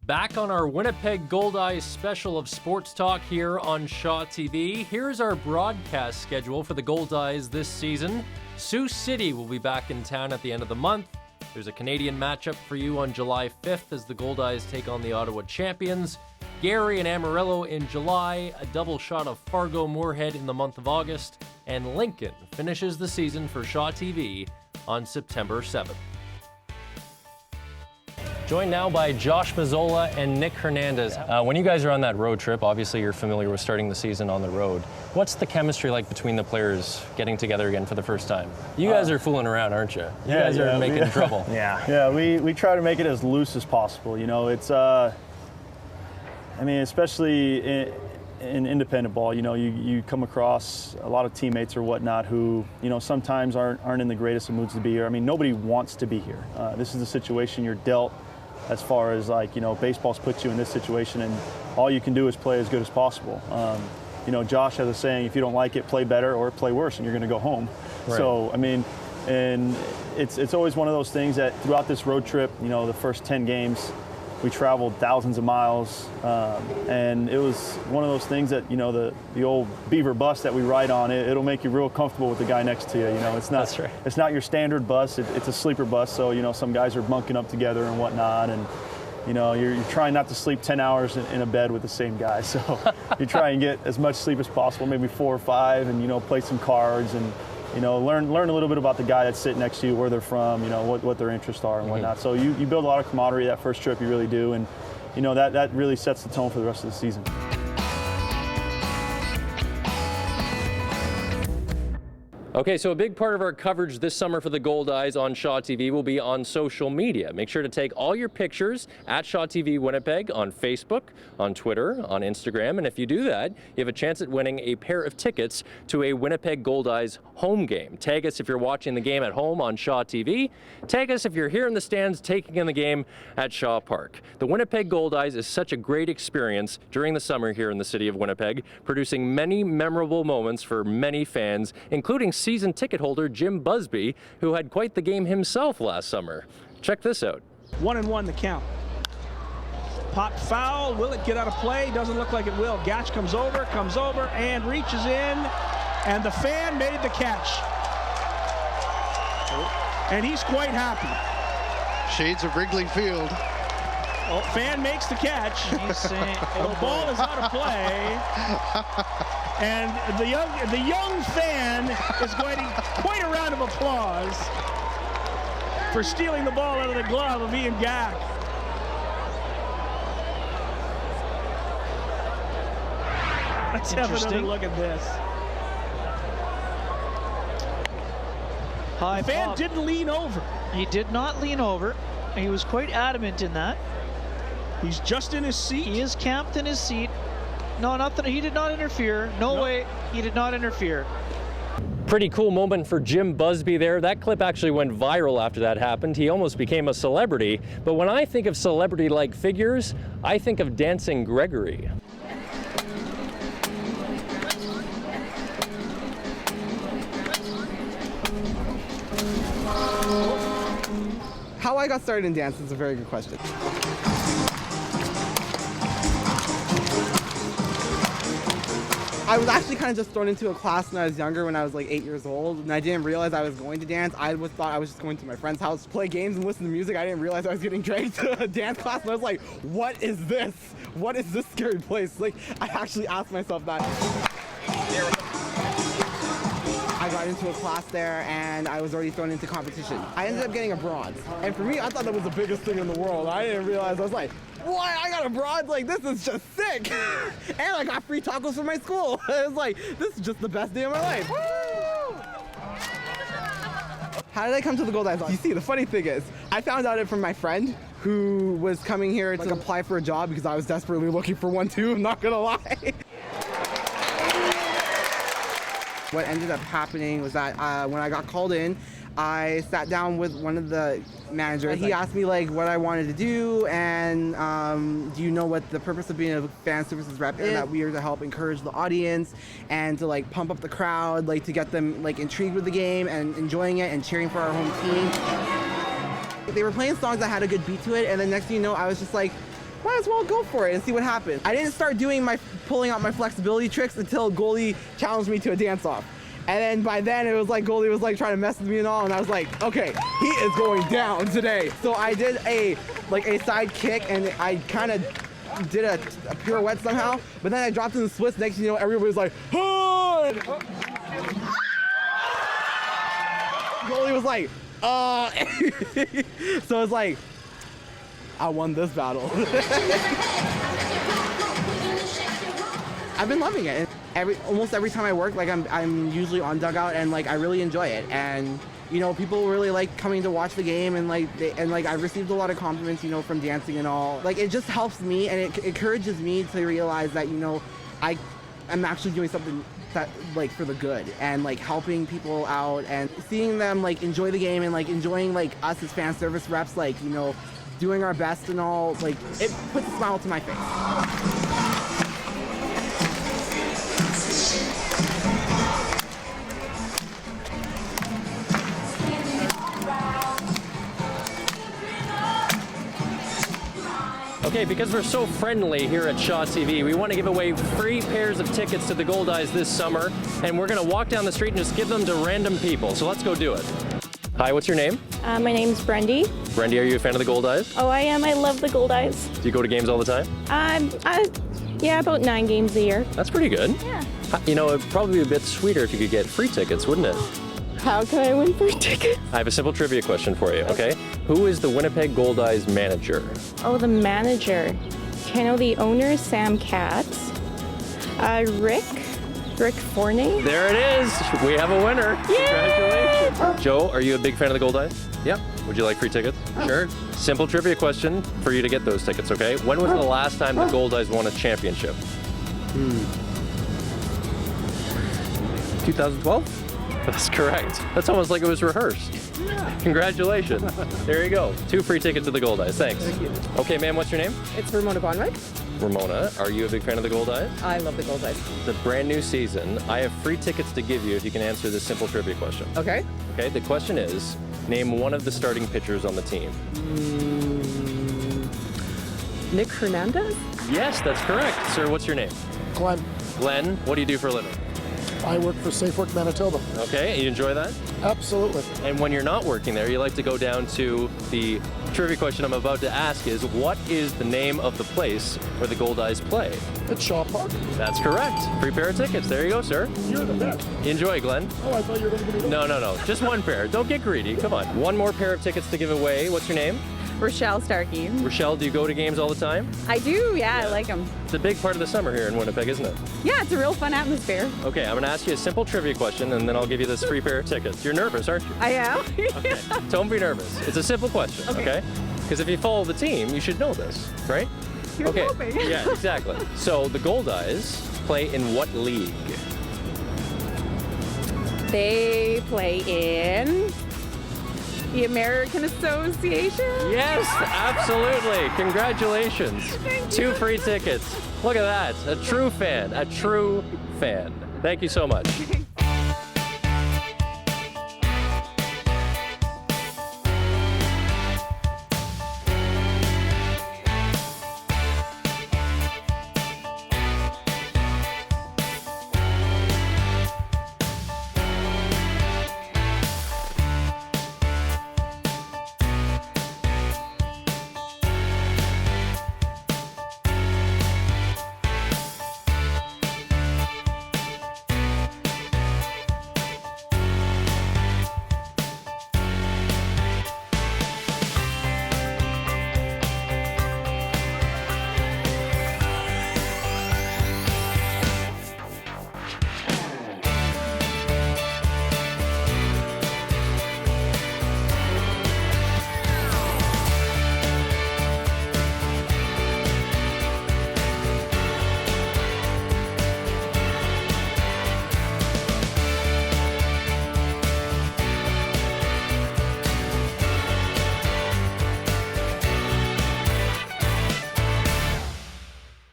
Back on our Winnipeg Goldeyes special of Sports Talk here on Shaw TV. Here's our broadcast schedule for the Goldeyes this season. Sioux City will be back in town at the end of the month. There's a Canadian matchup for you on July 5th as the Goldeyes take on the Ottawa champions. Gary and Amarillo in July, a double shot of Fargo-Moorhead in the month of August, and Lincoln finishes the season for Shaw TV on September 7th. Joined now by Josh Mazzola and Nick Hernandez. When you guys are on that road trip, obviously you're familiar with starting the season on the road. What's the chemistry like between the players getting together again for the first time? You guys are fooling around, aren't you? You guys are making trouble. We try to make it as loose as possible. You know, it's, especially in independent ball, you know, you come across a lot of teammates or whatnot who, you know, sometimes aren't in the greatest of moods to be here. I mean, nobody wants to be here. This is the situation you're dealt. As far as, like, you know, baseball's put you in this situation and all you can do is play as good as possible. You know, Josh has a saying, if you don't like it, play better or play worse and you're going to go home. Right. So, I mean, and it's always one of those things that throughout this road trip, you know, the first 10 games, we traveled thousands of miles, and it was one of those things that, you know, the old Beaver bus that we ride on, it'll make you real comfortable with the guy next to you. You know, it's not That's right. It's not your standard bus. It's a sleeper bus, so, you know, some guys are bunking up together and whatnot, and, you know, you're trying not to sleep 10 hours in a bed with the same guy. So you try and get as much sleep as possible, maybe 4 or 5, and, you know, play some cards and, you know, learn a little bit about the guy that's sitting next to you, where they're from, you know, what their interests are and whatnot. So you build a lot of camaraderie that first trip, you really do, and, you know, that really sets the tone for the rest of the season. Okay, so a big part of our coverage this summer for the Goldeyes on Shaw TV will be on social media. Make sure to take all your pictures at Shaw TV Winnipeg on Facebook, on Twitter, on Instagram, and if you do that, you have a chance at winning a pair of tickets to a Winnipeg Goldeyes home game. Tag us if you're watching the game at home on Shaw TV. Tag us if you're here in the stands taking in the game at Shaw Park. The Winnipeg Goldeyes is such a great experience during the summer here in the city of Winnipeg, producing many memorable moments for many fans, including season ticket holder Jim Busby, who had quite the game himself last summer. Check this out. 1-1 the count. Popped foul. Will it get out of play? Doesn't look like it will. Gatch comes over, and reaches in, and the fan made the catch. And he's quite happy. Shades of Wrigley Field. Oh, fan makes the catch. The ball is out of play. And the young fan is getting quite a round of applause for stealing the ball out of the glove of Ian Gack. Let's have another look at this. High the fan pop. didn't lean over. He did not lean over. He was quite adamant in that. He's just in his seat. He is camped in his seat. No, nothing. He did not interfere. No way. He did not interfere. Pretty cool moment for Jim Busby there. That clip actually went viral after that happened. He almost became a celebrity. But when I think of celebrity-like figures, I think of Dancing Gregory. How I got started in dance is a very good question. I was actually kind of just thrown into a class when I was younger, when I was like 8 years old, and I didn't realize I was going to dance. I thought I was just going to my friend's house to play games and listen to music. I didn't realize I was getting dragged to a dance class, and I was like, what is this? What is this scary place? Like, I actually asked myself that. I got into a class there, and I was already thrown into competition. I ended up getting a bronze, and for me, I thought that was the biggest thing in the world. I didn't realize. I was like, what? I got a bronze? Like, this is just sick. And I got free tacos from my school. It was like, this is just the best day of my life. Woo! How did I come to the Goldeyes? You see, the funny thing is, I found out it from my friend who was coming here to apply for a job because I was desperately looking for one too, I'm not gonna lie. What ended up happening was that when I got called in, I sat down with one of the managers. He asked me like what I wanted to do and do you know what the purpose of being a fan services rep is? And that we are to help encourage the audience and to like pump up the crowd, like to get them like intrigued with the game and enjoying it and cheering for our home team. They were playing songs that had a good beat to it, and then next thing you know, I was just like, might as well go for it and see what happens. I didn't start pulling out my flexibility tricks until Goldie challenged me to a dance-off. And then by then it was like Goldie was like trying to mess with me and all, and I was like, okay, he is going down today. So I did a side kick, and I kind of did a pirouette somehow, but then I dropped in the splits. Next thing you know, everybody's like, oh! Goldie was like, So it's like, I won this battle. I've been loving it. Almost every time I work, like I'm usually on dugout, and like I really enjoy it. And you know, people really like coming to watch the game, and like I've received a lot of compliments, you know, from dancing and all. Like it just helps me, and it encourages me to realize that, you know, I'm actually doing something that like for the good, and like helping people out and seeing them like enjoy the game, and like enjoying like us as fan service reps, like, you know, doing our best and all. Like it puts a smile to my face. Okay, because we're so friendly here at Shaw TV, we want to give away free pairs of tickets to the Goldeyes this summer, and we're going to walk down the street and just give them to random people. So let's go do it. Hi, what's your name? My name's Brendy. Brendy, are you a fan of the Goldeyes? Oh, I am. I love the Goldeyes. Do you go to games all the time? Yeah, about 9 games a year. That's pretty good. Yeah. You know, it'd probably be a bit sweeter if you could get free tickets, wouldn't it? How can I win free tickets? I have a simple trivia question for you, okay? Who is the Winnipeg Goldeyes manager? Oh, the manager. Okay, I know the owner is Sam Katz. Rick Forney. There it is. We have a winner. Yay! Congratulations. Joe, are you a big fan of the Goldeyes? Yep. Would you like free tickets? Sure. Simple trivia question for you to get those tickets, okay? When was the last time the Goldeyes won a championship? 2012? That's correct. That's almost like it was rehearsed. Congratulations. There you go. 2 free tickets to the Goldeyes. Thanks. Thank you. Okay, ma'am, what's your name? It's Ramona Bonwick. Ramona, are you a big fan of the Goldeyes? I love the Goldeyes. It's a brand new season. I have free tickets to give you if you can answer this simple trivia question. Okay. Okay, the question is, name one of the starting pitchers on the team. Nick Hernandez? Yes, that's correct. Sir, what's your name? Glenn, Glenn, what do you do for a living? I work for Safe Work Manitoba. Okay, you enjoy that? Absolutely. And when you're not working there, you like to go down to the trivia question I'm about to ask is, what is the name of the place where the Goldeyes play? It's Shaw Park. That's correct. Free pair of tickets. There you go, sir. You're the best. Enjoy, Glenn. Oh, I thought you were going to give me No. Just one pair. Don't get greedy. Come on. One more pair of tickets to give away. What's your name? Rochelle Starkey. Rochelle, do you go to games all the time? I do, yeah, I like them. It's a big part of the summer here in Winnipeg, isn't it? Yeah, it's a real fun atmosphere. Okay, I'm going to ask you a simple trivia question, and then I'll give you this free pair of tickets. You're nervous, aren't you? I am. Okay. Don't be nervous. It's a simple question, okay? Because if you follow the team, you should know this, right? Here's hoping. Yeah, exactly. So the Goldeyes play in what league? They play in the American Association. Yes, absolutely. Congratulations. 2 free tickets. Look at that. A true fan. A true fan. Thank you so much.